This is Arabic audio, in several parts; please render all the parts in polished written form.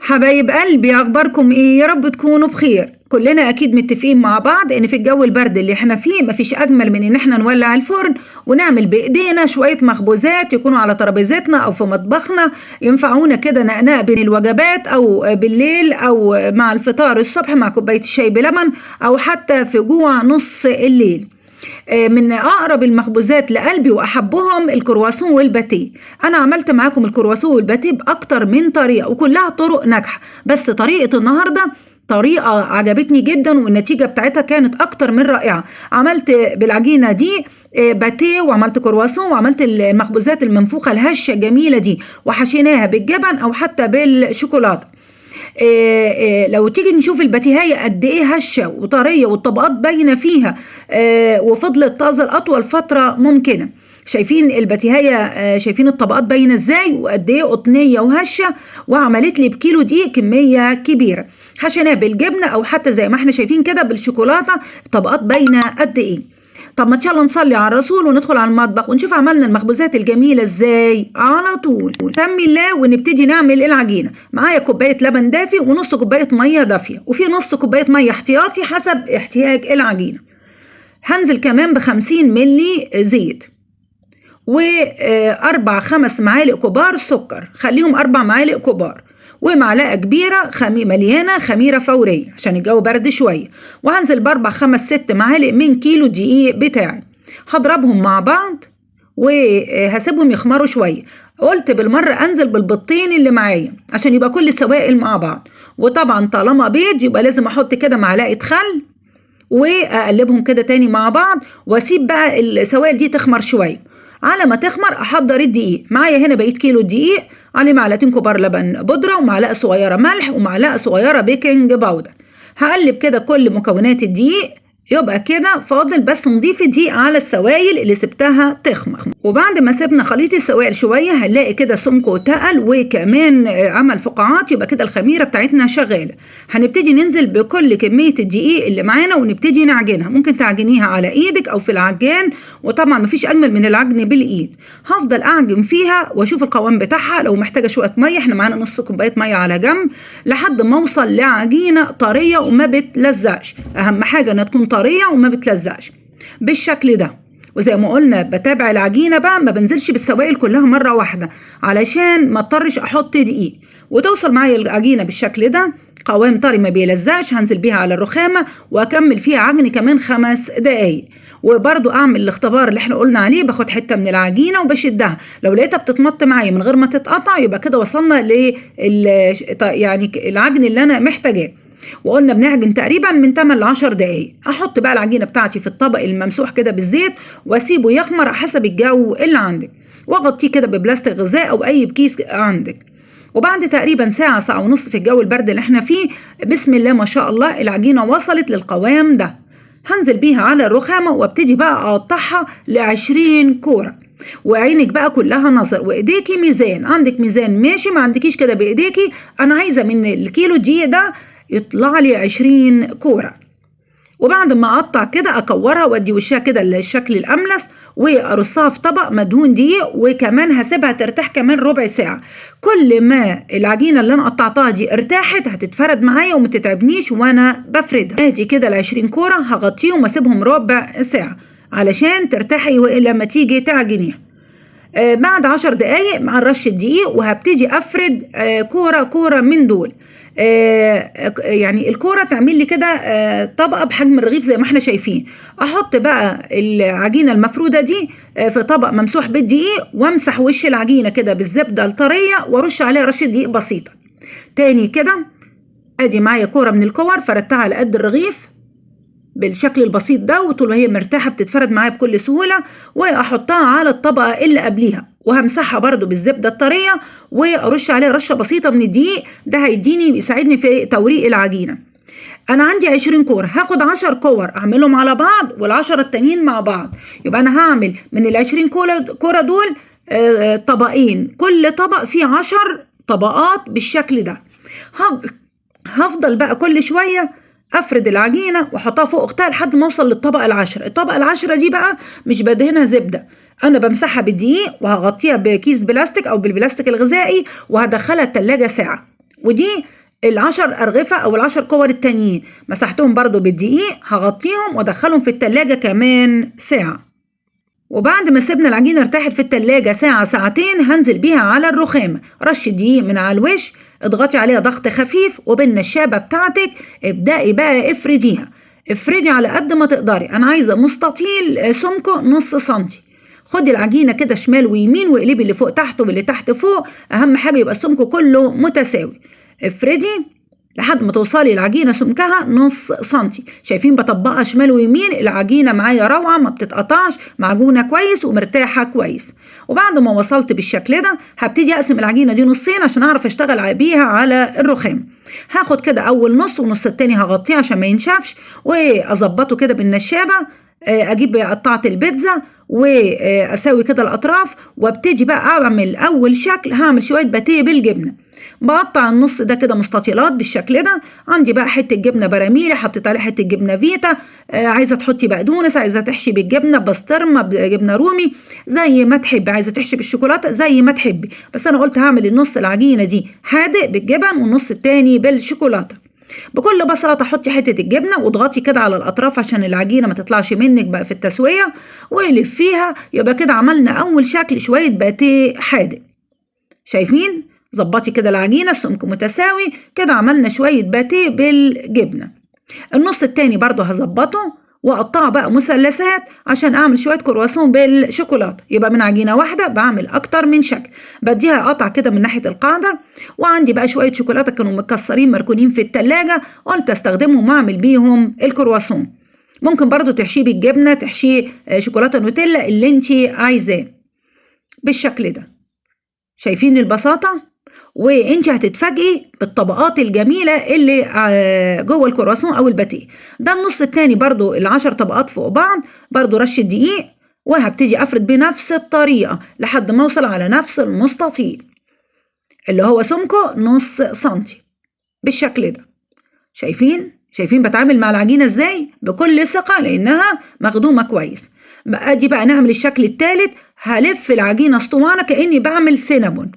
حبايب قلبي، اخباركم ايه؟ يا رب تكونوا بخير. كلنا اكيد متفقين مع بعض ان في الجو البرد اللي احنا فيه مفيش اجمل من ان احنا نولع الفرن ونعمل بايدينا شوية مخبوزات يكونوا على ترابيزتنا او في مطبخنا، ينفعونا كده نقناء بين الوجبات او بالليل او مع الفطار الصبح مع كوباية الشاي بلبن او حتى في جوع نص الليل. من أقرب المخبوزات لقلبي وأحبهم الكرواسون والباتيه. أنا عملت معاكم الكرواسون والباتيه بأكتر من طريقة وكلها طرق ناجحة، بس طريقة النهاردة طريقة عجبتني جدا والنتيجة بتاعتها كانت أكتر من رائعة. عملت بالعجينة دي باتيه وعملت كرواسون وعملت المخبوزات المنفوخة الهشة الجميلة دي وحشيناها بالجبن أو حتى بالشوكولاتة. لو تيجي نشوف الباتيهاية قد ايه هشة وطرية والطبقات باينة فيها، وفضلت طازة لأطول فترة ممكنة. شايفين الباتيهاية، شايفين الطبقات باينة ازاي وقد ايه قطنية وهشة، وعملت لي بكيلو دقيق كمية كبيرة. حشيناه بالجبنة او حتى زي ما احنا شايفين كده بالشوكولاتة، الطبقات باينة قد ايه. طب ما يلا نصلي على الرسول وندخل على المطبخ ونشوف عملنا المخبوزات الجميلة ازاي على طول. سمي الله ونبتدي نعمل العجينة. معايا كوباية لبن دافي ونص كوباية مية دافية، وفي نص كوباية مية احتياطي حسب احتياج العجينة. هنزل كمان ب50 ملي زيت، وأربع 5 معالق كبار سكر، خليهم 4 معالق كبار، ومعلقة كبيرة مليانة خميرة فورية عشان الجو برد شوية. وهنزل ب4 5 6 معالق من كيلو دقيق بتاعي. هضربهم مع بعض وهسيبهم يخمروا شوية. قلت بالمرة انزل بالبيضتين اللي معايا عشان يبقى كل السوائل مع بعض. وطبعا طالما بيض يبقى لازم احط كده معلقة خل واقلبهم كده تاني مع بعض، واسيب بقى السوائل دي تخمر شوية. على ما تخمر احضر الدقيق. معايا هنا بقيت كيلو دقيق، عليه معلقتين كبار لبن بودرة ومعلقة صغيرة ملح ومعلقة صغيرة بيكنج باودر. هقلب كده كل مكونات الدقيق. يبقى كده فاضل بس نضيف الدقيق على السوائل اللي سبتها تخمر. وبعد ما سيبنا خليط السوائل شوية هنلاقي كده سمك وتقل وكمان عمل فقاعات، يبقى كده الخميرة بتاعتنا شغالة. هنبتدي ننزل بكل كمية الدقيق اللي معانا ونبتدي نعجنها. ممكن تعجنيها على ايدك او في العجان، وطبعا مفيش اجمل من العجن بالايد. هفضل اعجن فيها واشوف القوام بتاعها. لو محتاجة شوية مية، احنا معانا نص كوباية مية على جنب، لحد ما اوصل لعجينة طرية وما بتلزقش. اهم حاجة انها تكون طرية وما بتلزقش بالشكل ده. وزي ما قلنا بتابع العجينة بقى، ما بنزلش بالسوائل كلها مرة واحدة علشان ما اضطرش احط دقيق. وتوصل معايا العجينة بالشكل ده، قوام طري ما بيلزقش. هنزل بيها على الرخامة واكمل فيها عجن كمان 5 دقايق. وبرضو اعمل الاختبار اللي احنا قلنا عليه، باخد حتة من العجينة وبشدها. لو لقيتها بتتمط معايا من غير ما تتقطع يبقى كده وصلنا يعني العجن اللي انا محتاجاه. وقلنا بنعجن تقريبا من 8 ل 10 دقايق. احط بقى العجينه بتاعتي في الطبق الممسوح كده بالزيت واسيبه يخمر حسب الجو اللي عندك، واغطيه كده ببلاستيك غذاء او اي كيس عندك. وبعد تقريبا ساعه ساعه ونص في الجو البرد اللي احنا فيه، بسم الله ما شاء الله العجينه وصلت للقوام ده. هنزل بيها على الرخامه وابتدي بقى اقطعها ل20 كوره. وعينك بقى كلها نظر وايديكي ميزان. عندك ميزان ماشي، ما عندكيش كده بايديكي. انا عايزه من الكيلو دقيق ده يطلع لي 20 كورة. وبعد ما اقطع كده اكورها وادي وشها كده الشكل الاملس، وارصها في طبق مدهون دقيق. وكمان هسيبها ترتاح كمان ربع ساعة. كل ما العجينة اللي انا قطعتها دي ارتاحت هتتفرد معايا وما تتعبنيش وانا بفردها. ادي كده ال20 كورة هغطيهم واسيبهم ربع ساعة علشان ترتاحي لما تيجي تعجنيها. بعد 10 دقايق مع رشة دقيق وهبتدي افرد كورة كورة من دول. يعني الكورة تعمل لي كده طبقة بحجم الرغيف زي ما احنا شايفين. احط بقى العجينة المفرودة دي في طبق ممسوح بالدقيق، وامسح وش العجينة كده بالزبدة الطرية وارش عليها رشة دقيق بسيطة. تاني كده ادي معايا كورة من الكور فردتها على قد الرغيف بالشكل البسيط ده، وطول ما هي مرتاحة بتتفرد معايا بكل سهولة. واحطها على الطبقة اللي قبليها وهمسحها برضو بالزبدة الطرية وارش عليها رشة بسيطة من الدقيق. ده يساعدني في توريق العجينة. انا عندي 20 كور، هاخد 10 كور اعملهم على بعض وال10 التانيين مع بعض. يبقى انا هعمل من ال20 كورة دول طبقين، كل طبق فيه 10 طبقات بالشكل ده. هفضل بقى كل شوية افرد العجينة واحطها فوق اختها لحد ما اوصل للطبقة ال10. الطبقة ال10 دي بقى مش بدهنها زبدة، انا بمسحها بالدقيق وهغطيها بكيس بلاستيك او بالبلاستيك الغذائي وهدخلها التلاجة ساعة. ودي ال10 أرغفة أو ال10 كور التانيين مسحتهم برضو بالدقيق، هغطيهم وادخلهم في التلاجة كمان ساعة. وبعد ما سيبنا العجينة ارتاحت في التلاجة ساعة ساعتين هنزل بيها على الرخامة، رش دقيق من على الوش، اضغطي عليها ضغط خفيف، وبالنشابة بتاعتك ابدأي بقى افردي على قد ما تقدري. أنا عايزة مستطيل سمكه نص سنتي. خدي العجينة كده شمال ويمين واقلبي اللي فوق تحت واللي تحت فوق، أهم حاجة يبقى سمكه كله متساوي. افردي لحد ما توصلي العجينة سمكها نص سنتي. شايفين بطبقها شمال ويمين، العجينة معايا روعة ما بتتقطعش، معجونة كويس ومرتاحة كويس. وبعد ما وصلت بالشكل ده هبتدي أقسم العجينة دي نصين عشان أعرف أشتغل بيها على الرخام. هاخد كده أول نص والنص التاني هغطيه عشان ما ينشفش، وأظبطه كده بالنشابة. أجيب قطعة البيتزا وأساوي كده الأطراف، وابتدي بقى أعمل أول شكل. هعمل شوية باتيه بالجبنة، بقطع النص ده كده مستطيلات بالشكل ده. عندي بقى حته جبنه براميلي، حطيت عليها حته جبنه فيتا، عايزه تحطي بقدونس، عايزه تحشي بالجبنه بسطرمه بجبنه رومي زي ما تحبي، عايزه تحشي بالشوكولاته زي ما تحبي. بس انا قلت هعمل النص العجينه دي حادق بالجبن والنص التاني بالشوكولاته. بكل بساطه حطي حته الجبنه واضغطي كده على الاطراف عشان العجينه ما تطلعش منك بقى في التسويه، ولفيها. يبقى كده عملنا اول شكل شويه باتيه حادق. شايفين؟ ظبطي كده العجينة السمك متساوي كده، عملنا شوية باتيه بالجبنة. النص التاني برضو هظبطه واقطعه بقى مثلثات عشان اعمل شوية كرواسون بالشوكولاتة. يبقى من عجينة واحدة بعمل اكتر من شكل، بديها قطع كده من ناحية القاعدة. وعندي بقى شوية شوكولاتة كانوا متكسرين مركونين في التلاجة، قلت استخدمهم واعمل بيهم الكرواسون. ممكن برضو تحشيه بالجبنة، تحشيه شوكولاتة نوتيلا اللي انتي عايزاه بالشكل ده. شايفين البساطة؟ وانت هتتفاجئي بالطبقات الجميلة اللي جوه الكرواسون او الباتيه ده. النص التاني برضو ال10 طبقات فوق بعض، برضو رشة دقيق، وهبتدي افرد بنفس الطريقة لحد ما اوصل على نفس المستطيل اللي هو سمكه نص سنتي بالشكل ده. شايفين بتعامل مع العجينة ازاي؟ بكل ثقة لانها مخدومة كويس. ادي بقى نعمل الشكل الثالث. هلف العجينة اسطوانة كأني بعمل سينابون.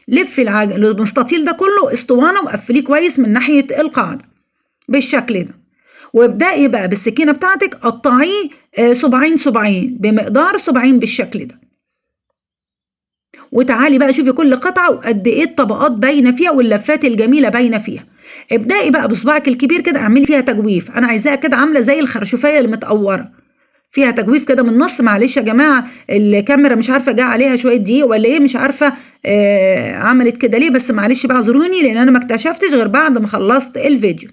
لف المستطيل ده كله اسطوانة وقفليه كويس من ناحية القاعدة بالشكل ده. وابدأي بقى بالسكينة بتاعتك قطعيه صباعين بمقدار صباعين بالشكل ده. وتعالي بقى شوفي كل قطعة وقد ايه الطبقات باينة فيها واللفات الجميلة باينة فيها. ابدأي بقى بصباعك الكبير كده اعملي فيها تجويف. انا عايزاها كده عاملة زي الخرشوفية المتقورة، فيها تجويف كده من النص. معلش يا جماعة الكاميرا مش عارفة جه عليها شوية دقيق ولا ايه، مش عارفة عملت كده ليه، بس معلش بقى اعذروني لان انا ما اكتشفتش غير بعد ما خلصت الفيديو.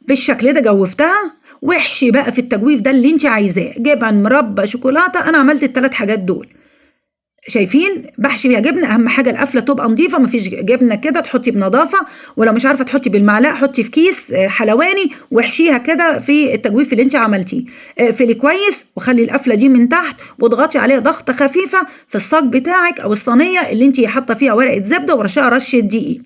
بالشكل ده جوفتها. واحشي بقى في التجويف ده اللي انت عايزاه، جبن، مربى، شوكولاتة. انا عملت ال3 حاجات دول. شايفين؟ بحشي بيها جبنه. اهم حاجه القفله تبقى نظيفه، مفيش جبنه كده، تحطي بنظافه. ولو مش عارفه تحطي بالمعلقه حطي في كيس حلواني واحشيها كده في التجويف اللي انت عملتيه. اقفلي كويس وخلي القفله دي من تحت واضغطي عليها ضغطه خفيفه في الصاج بتاعك او الصينيه اللي انت حاطه فيها ورقه زبده ورشاها رشه دقيق.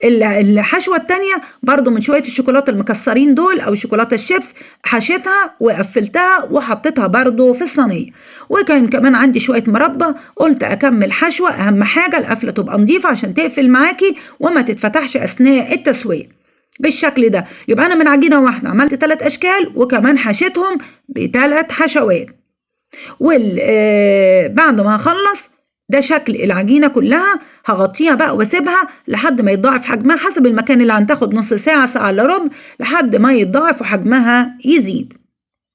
الحشوة التانية برضو من شوية الشوكولاتة المكسرين دول أو شوكولاتة الشيبس، حشيتها وقفلتها وحطيتها برضو في الصينية. وكان كمان عندي شوية مربى، قلت أكمل حشوة. أهم حاجة القفلة تبقى نظيفة عشان تقفل معاكي وما تتفتحش أثناء التسوية بالشكل ده. يبقى أنا من عجينة واحدة عملت 3 أشكال وكمان حشيتهم ب3 حشوات. بعد ما هخلص ده شكل العجينة كلها، هغطيها بقى واسيبها لحد ما يتضاعف حجمها حسب المكان اللي هتاخد نص ساعة، ساعة الا ربع، لحد ما يتضاعف وحجمها يزيد.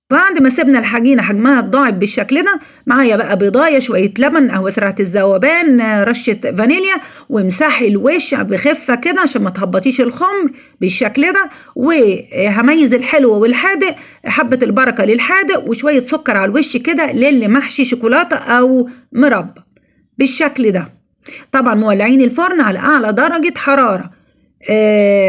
بعد ما سيبنا العجينة حجمها اتضاعف بالشكل ده، معايا بقى بيضاية، شوية لبن، قهوة سريعة الذوبان، رشة فانيليا، وامسحي الوش بخفة كده عشان ما تهبطيش الخمر بالشكل ده. وهميز الحلو والحادق، حبة البركة للحادق وشوية سكر على الوش كده للي محشي شوكولاتة أو مربى بالشكل ده. طبعا مولعين الفرن على أعلى درجة حرارة،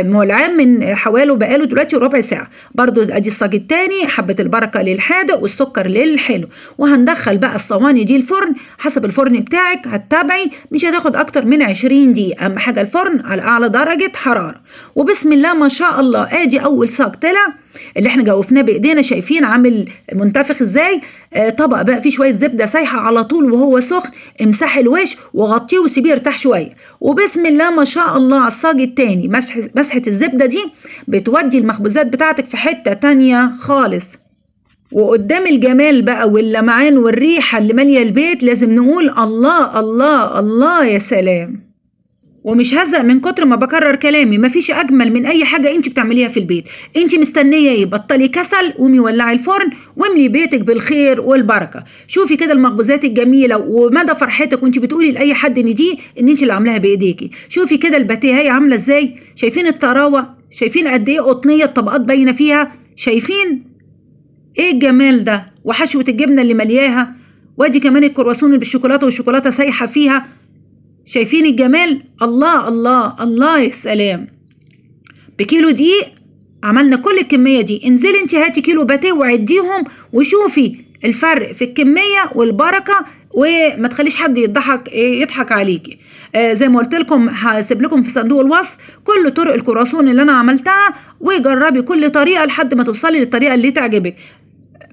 مولعين من حواله بقاله دلوقتي ربع ساعة. برضو ادي الصاج التاني، حبة البركة للحادق والسكر للحلو. وهندخل بقى الصواني دي الفرن حسب الفرن بتاعك، هتتابعي مش هتاخد اكتر من 20 دقيقة. اهم حاجة الفرن على اعلى درجة حرارة. وبسم الله ما شاء الله ادي اول صاج طلع. اللي احنا جوفناه بايدينا، شايفين عامل منتفخ ازاي؟ طبق بقى فيه شويه زبده سايحه على طول وهو سخن، امسحي الوش وغطيه وسيبيه يرتاح شويه، وبسم الله ما شاء الله على الصاج التاني مسحه الزبده دي بتودي المخبوزات بتاعتك في حته تانيه خالص. وقدام الجمال بقى واللمعان والريحه اللي ماليه البيت لازم نقول الله الله الله يا سلام. ومش هزق من كتر ما بكرر كلامي، مفيش اجمل من اي حاجه انت بتعمليها في البيت. انت مستنيه ايه؟ بطلي كسل، قومي ولعي الفرن واملي بيتك بالخير والبركه. شوفي كده المخبوزات الجميله ومدى فرحتك وانت بتقولي لاي حد ان انت اللي عاملاها بايديكي. شوفي كده الباتيه عامله ازاي، شايفين الطراوه، شايفين قد ايه قطنيه الطبقات باينه فيها، شايفين ايه الجمال ده، وحشوه الجبنه اللي ملياها، وادي كمان الكرواسون اللي بالشوكولاته والشوكولاته سايحه فيها، شايفين الجمال؟ الله الله الله يا سلام. بكيلو دقيق عملنا كل الكمية دي. انزلي انت هاتي كيلو باتيه وعديهم وشوفي الفرق في الكمية والبركة، وما تخليش حد يضحك عليكي. زي ما قلت لكم هسيب لكم في صندوق الوصف كل طرق الكرواسون اللي انا عملتها، وجربي كل طريقة لحد ما توصلي للطريقة اللي تعجبك.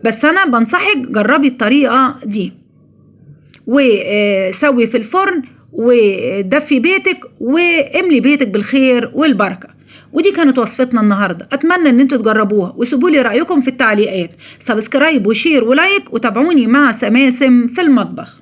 بس انا بنصحك جربي الطريقة دي وسوي في الفرن ودفي بيتك واملي بيتك بالخير والبركة. ودي كانت وصفتنا النهاردة، اتمنى ان انتوا تجربوها وسيبوا لي رأيكم في التعليقات. سبسكرايب وشير ولايك، وتابعوني مع سماسم في المطبخ.